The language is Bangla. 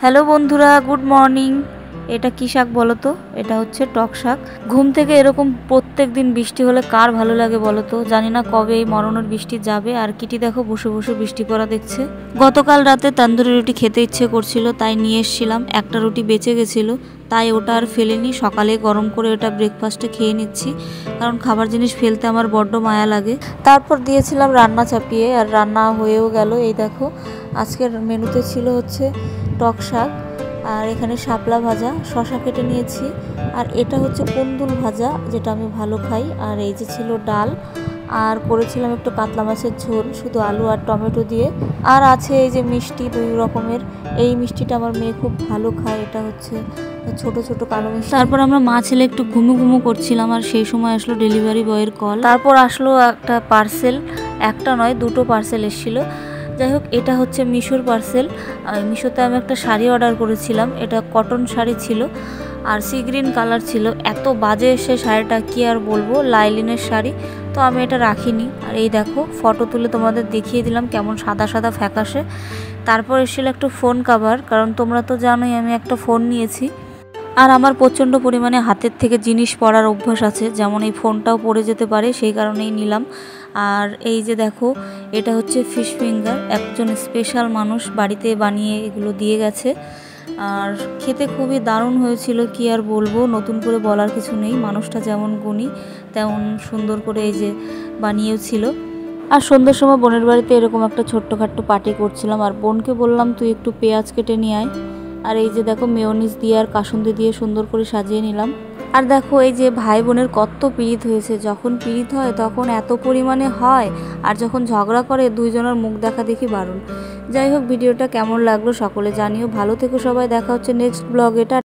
হ্যালো বন্ধুরা, গুড মর্নিং। এটা কী শাক বলো তো? এটা হচ্ছে টক শাক। ঘুম থেকে এরকম প্রত্যেক দিন বৃষ্টি হলে কার ভালো লাগে বলো তো? জানি না কবে এই মরণের বৃষ্টি যাবে। আর কিটি দেখো বসে বসে বৃষ্টি পড়া দেখছে। গতকাল রাতে তন্দুরি রুটি খেতে ইচ্ছে করছিল, তাই নিয়ে এসেছিলাম। একটা রুটি বেঁচে গেছিলো, তাই ওটা আর ফেলেনি। সকালে গরম করে ওটা ব্রেকফাস্টে খেয়ে নিচ্ছি, কারণ খাবার জিনিস ফেলতে আমার বড্ড মায়া লাগে। তারপর দিয়েছিলাম রান্না চাপিয়ে, আর রান্না হয়েও গেল। এই দেখো আজকের মেনুতে ছিল হচ্ছে টক শাক, আর এখানে শাপলা ভাজা, শশা কেটে নিয়েছি, আর এটা হচ্ছে কুন্দুল ভাজা, যেটা আমি ভালো খাই। আর এই যে ছিল ডাল, আর করেছিলাম একটু কাতলা মাছের ঝোল শুধু আলু আর টমেটো দিয়ে। আর আছে এই যে মিষ্টি, 2 রকমের। এই মিষ্টিটা আমার মেয়ে খুব ভালো খায়, এটা হচ্ছে ছোট ছোট কালো মিষ্টি। তারপর আমরা মা ছেলে একটু ঘুমু ঘুমু করছিলাম, আর সেই সময় আসলো ডেলিভারি বয়ের কল। তারপর আসলো একটা পার্সেল, একটা নয় 2টো পার্সেল এসেছিলো। যাই হোক, এটা হচ্ছে মিশোর পার্সেল। মিশোতে আমি একটা শাড়ি অর্ডার করেছিলাম, এটা কটন শাড়ি ছিল আর সি গ্রিন কালার ছিল। এত বাজে এসে শাড়িটা, কি আর বলবো, লাইলিনের শাড়ি। তো আমি এটা রাখিনি। আর এই দেখো ফটো তুলে তোমাদের দেখিয়ে দিলাম কেমন সাদা সাদা ফ্যাকাশে। তারপর এসেছিল একটু ফোন কভার, কারণ তোমরা তো জানোই আমি একটা ফোন নিয়েছি। আর আমার প্রচণ্ড পরিমাণে হাতের থেকে জিনিস পরার অভ্যাস আছে, যেমন এই ফোনটাও পড়ে যেতে পারে, সেই কারণেই নিলাম। আর এই যে দেখো, এটা হচ্ছে ফিশ ফিঙ্গার, একজন স্পেশাল মানুষ বাড়িতে বানিয়ে এগুলো দিয়ে গেছে। আর খেতে খুবই দারুণ হয়েছিল, কি আর বলবো, নতুন করে বলার কিছু নেই। মানুষটা যেমন গুণী তেমন সুন্দর করে এই যে বানিয়েও ছিল। আর সন্ধ্যের সময় বোনের বাড়িতে এরকম একটা ছোট্টখাট্ট পার্টি করছিলাম, আর বোনকে বললাম তুই একটু পেঁয়াজ কেটে নিয়ে আয়। আর এই যে দেখো মেয়োনিজ দিয়ে আর কাসুন্দি দিয়ে সুন্দর করে সাজিয়ে নিলাম। আর দেখো এই যে ভাই বোনের কত পীড়িত হয়েছে। যখন পীড়িত হয় তখন এত পরিমাণে হয়, আর যখন ঝগড়া করে দুইজনের মুখ দেখা দেখি বারণ। যাই হোক, ভিডিওটা কেমন লাগলো সকলে জানিও। ভালো থেকো সবাই, দেখা হচ্ছে নেক্সট ব্লগে।